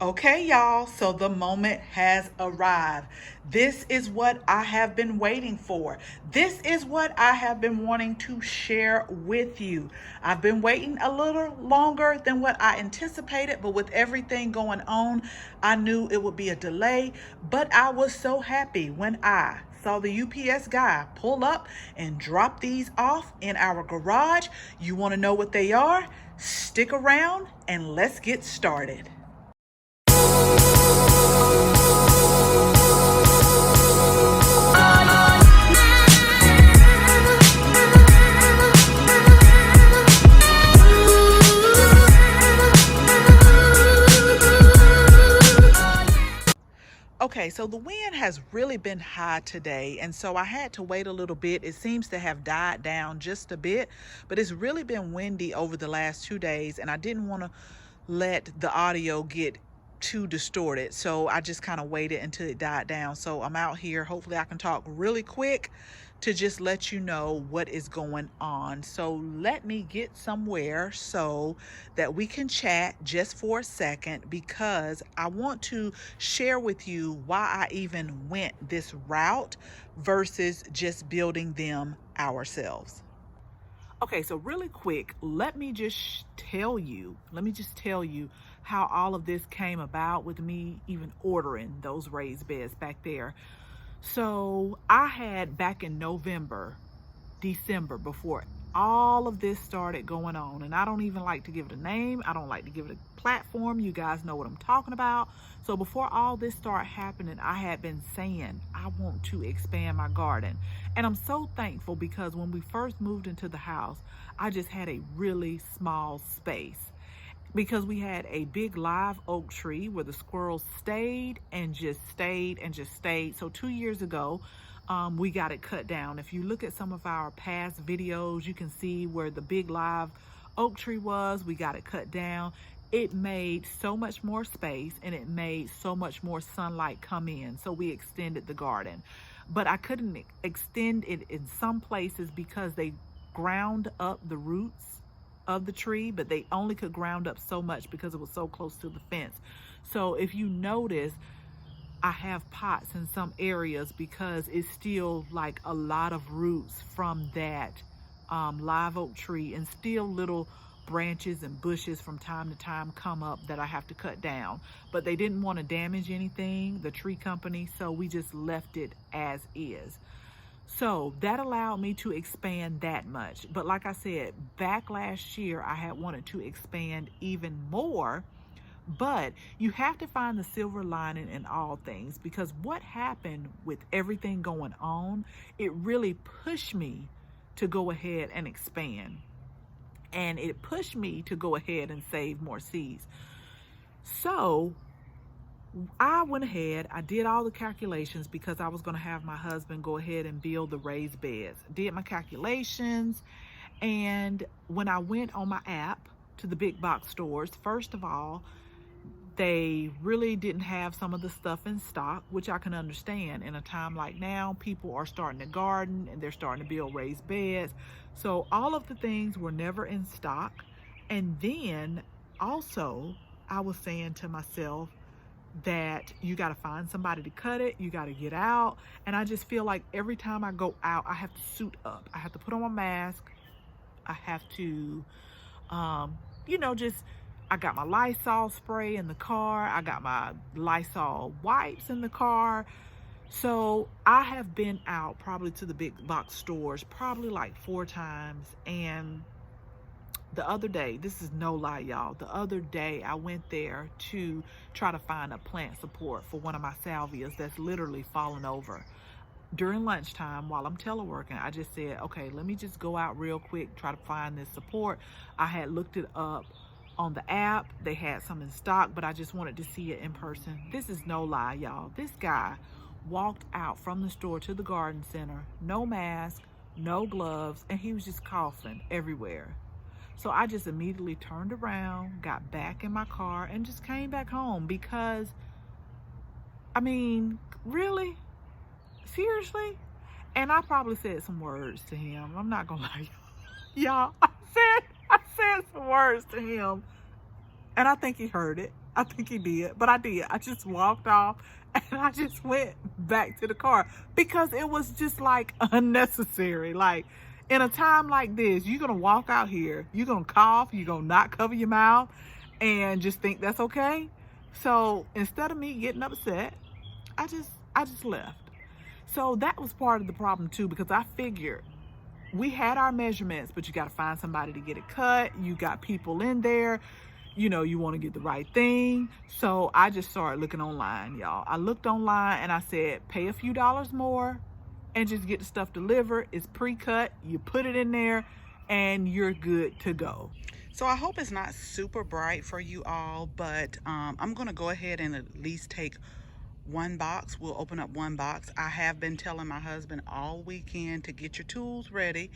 Okay, y'all, so the moment has arrived. This is what I have been waiting for. This is what I have been wanting to share with you. I've been waiting a little longer than what I anticipated, but with everything going on, I knew it would be a delay. But I was so happy when I saw the UPS guy pull up and drop these off in our garage. You want to know what they are? Stick around and let's get started. Okay, so the wind has really been high today, and so I had to wait a little bit. It seems to have died down just a bit, but it's really been windy over the last 2 days, and I didn't want to let the audio get too distorted, so I just kind of waited until it died down. So I'm out here. Hopefully I can talk really quick to just let you know what is going on. So let me get somewhere so that we can chat just for a second, because I want to share with you why I even went this route versus just building them ourselves. Okay, so really quick, let me just tell you how all of this came about with me even ordering those raised beds back there. So I had back in December, before all of this started going on, and I don't even like to give it a name. I don't like to give it a platform. You guys know what I'm talking about. So before all this started happening, I had been saying I want to expand my garden. And I'm so thankful, because when we first moved into the house, I just had a really small space, because we had a big live oak tree where the squirrels stayed and just stayed and just stayed. So 2 years ago, we got it cut down. If you look at some of our past videos, you can see where the big live oak tree was. We got it cut down. It made so much more space, and it made so much more sunlight come in. So we extended the garden, but I couldn't extend it in some places because they ground up the roots of the tree, but they only could ground up so much because it was so close to the fence. So if you notice, I have pots in some areas because it's still like a lot of roots from that live oak tree, and still little branches and bushes from time to time come up that I have to cut down. But they didn't want to damage anything, the tree company, so we just left it as is. So that allowed me to expand that much. But like I said, back last year, I had wanted to expand even more. But you have to find the silver lining in all things, because what happened with everything going on, it really pushed me to go ahead and expand. And it pushed me to go ahead and save more seeds. So I went ahead, I did all the calculations, because I was going to have my husband go ahead and build the raised beds. Did my calculations, and when I went on my app to the big box stores, first of all, they really didn't have some of the stuff in stock, which I can understand. In a time like now, people are starting to garden and they're starting to build raised beds. So all of the things were never in stock. And then also, I was saying to myself that you got to find somebody to cut it. You got to get out. And I just feel like every time I go out, I have to suit up. I have to put on my mask. I have to, I got my Lysol spray in the car. I got my Lysol wipes in the car. So I have been out probably to the big box stores probably like 4 times. And the other day, this is no lie, y'all, the other day I went there to try to find a plant support for one of my salvias that's literally fallen over. During lunchtime, while I'm teleworking, I just said, okay, let me just go out real quick, try to find this support. I had looked it up on the app. They had some in stock, but I just wanted to see it in person. This is no lie, y'all. This guy walked out from the store to the garden center, no mask, no gloves, and he was just coughing everywhere. So I just immediately turned around, got back in my car, and just came back home, because, I mean, really? Seriously? And I probably said some words to him. I'm not gonna lie, y'all. I said some words to him, and I think he heard it. I think he did, but I did. I just walked off and I just went back to the car because it was just like unnecessary. Like in a time like this, you're going to walk out here, you're going to cough, you're going to not cover your mouth and just think that's okay. So instead of me getting upset, I just left. So that was part of the problem too, because I figured we had our measurements, but you got to find somebody to get it cut. You got people in there, you want to get the right thing. So I just started looking online, y'all. I looked online and I said, pay a few dollars more and just get the stuff delivered. It's pre-cut. You put it in there and you're good to go. So I hope it's not super bright for you all, but I'm going to go ahead and at least take one box. We'll open up one box. I have been telling my husband all weekend to get your tools ready.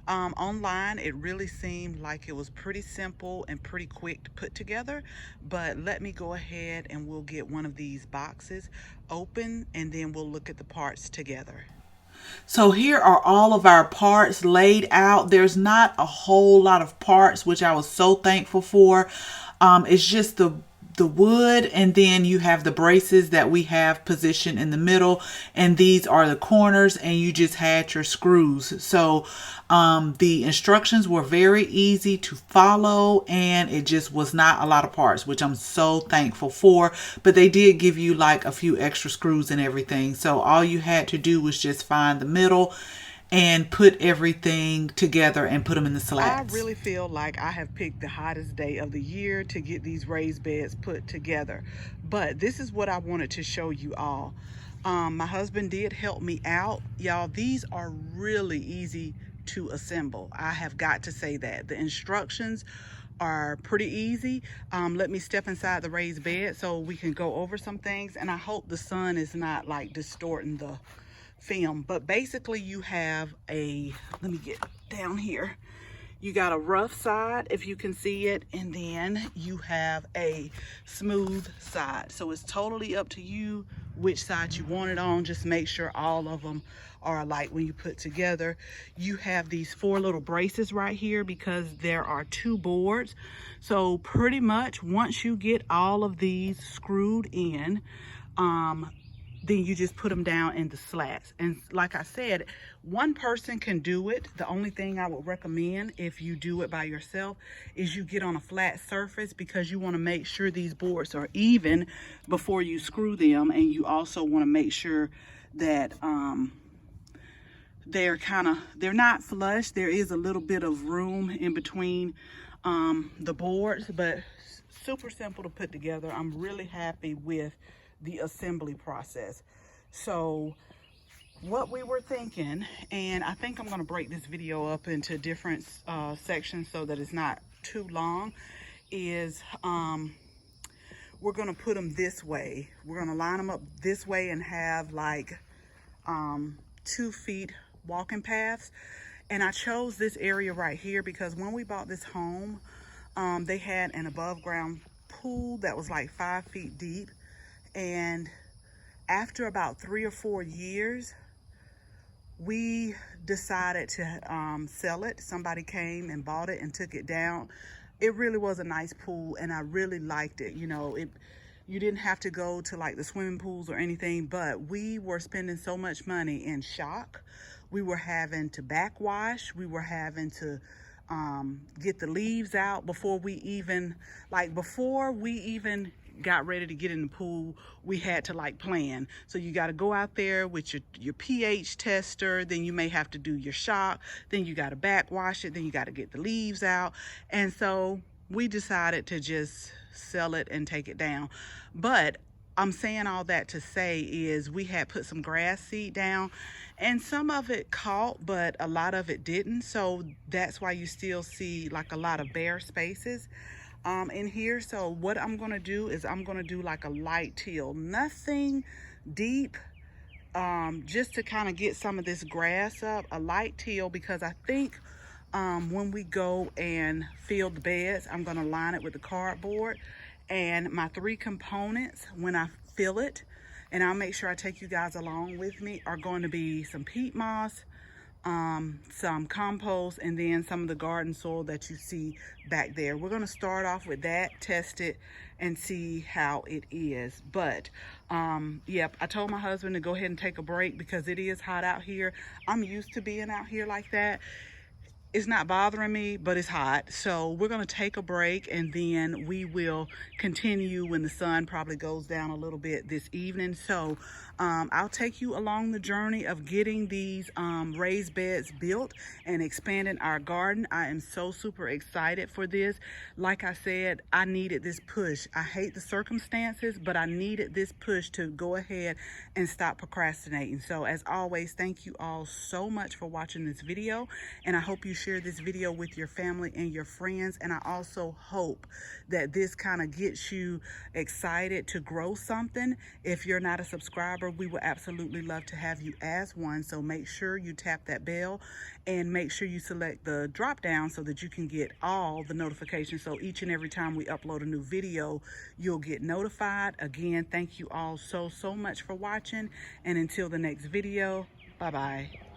Online, it really seemed like it was pretty simple and pretty quick to put together, but let me go ahead and we'll get one of these boxes open and then we'll look at the parts together. So here are all of our parts laid out. There's not a whole lot of parts, which I was so thankful for. It's just the wood, and then you have the braces that we have positioned in the middle, and these are the corners, and you just had your screws. So the instructions were very easy to follow, and it just was not a lot of parts, which I'm so thankful for. But they did give you like a few extra screws and everything, so all you had to do was just find the middle and put everything together and put them in the slats. I really feel like I have picked the hottest day of the year to get these raised beds put together. But this is what I wanted to show you all. My husband did help me out. Y'all, these are really easy to assemble. I have got to say that. The instructions are pretty easy. Let me step inside the raised bed so we can go over some things. And I hope the sun is not like distorting the film, but basically you have let me get down here. You got a rough side, if you can see it, and then you have a smooth side. So it's totally up to you which side you want it on. Just make sure all of them are alike when you put together. You have these 4 little braces right here because there are 2 boards. So pretty much once you get all of these screwed in, then you just put them down in the slats. And like I said, one person can do it. The only thing I would recommend if you do it by yourself is you get on a flat surface, because you want to make sure these boards are even before you screw them. And you also want to make sure that they're not flush. There is a little bit of room in between the boards, but super simple to put together. I'm really happy with the assembly process. So what we were thinking, and I think I'm going to break this video up into different sections so that it's not too long, is we're going to put them this way. We're going to line them up this way and have like 2 feet walking paths. And I chose this area right here because when we bought this home, they had an above ground pool that was like 5 feet deep. And after about 3 or 4 years, we decided to sell it. Somebody came and bought it and took it down. It really was a nice pool and I really liked it. You didn't have to go to like the swimming pools or anything, but we were spending so much money in shock. We were having to backwash. We were having to get the leaves out before we even got ready to get in the pool. We had to like plan. So you got to go out there with your pH tester, then you may have to do your shock, then you got to backwash it, then you got to get the leaves out. And so we decided to just sell it and take it down. But I'm saying all that to say is we had put some grass seed down and some of it caught, but a lot of it didn't. So that's why you still see like a lot of bare spaces in here. So what I'm going to do is I'm going to do like a light teal, nothing deep, just to kind of get some of this grass up, a light teal, because I think when we go and fill the beds, I'm going to line it with the cardboard. And my 3 components, when I fill it, and I'll make sure I take you guys along with me, are going to be some peat moss, some compost, and then some of the garden soil that you see back there. We're going to start off with that, test it, and see how it is. But yep, I told my husband to go ahead and take a break because it is hot out here. I'm used to being out here like that. It's not bothering me, but it's hot. So we're gonna take a break, and then we will continue when the sun probably goes down a little bit this evening. So I'll take you along the journey of getting these raised beds built and expanding our garden. I am so super excited for this. Like I said, I needed this push. I hate the circumstances, but I needed this push to go ahead and stop procrastinating. So as always, thank you all so much for watching this video, and I hope you share this video with your family and your friends. And I also hope that this kind of gets you excited to grow something. If you're not a subscriber, we would absolutely love to have you as one. So make sure you tap that bell and make sure you select the drop down so that you can get all the notifications. So each and every time we upload a new video, you'll get notified. Again, thank you all so much for watching. And until the next video, bye-bye.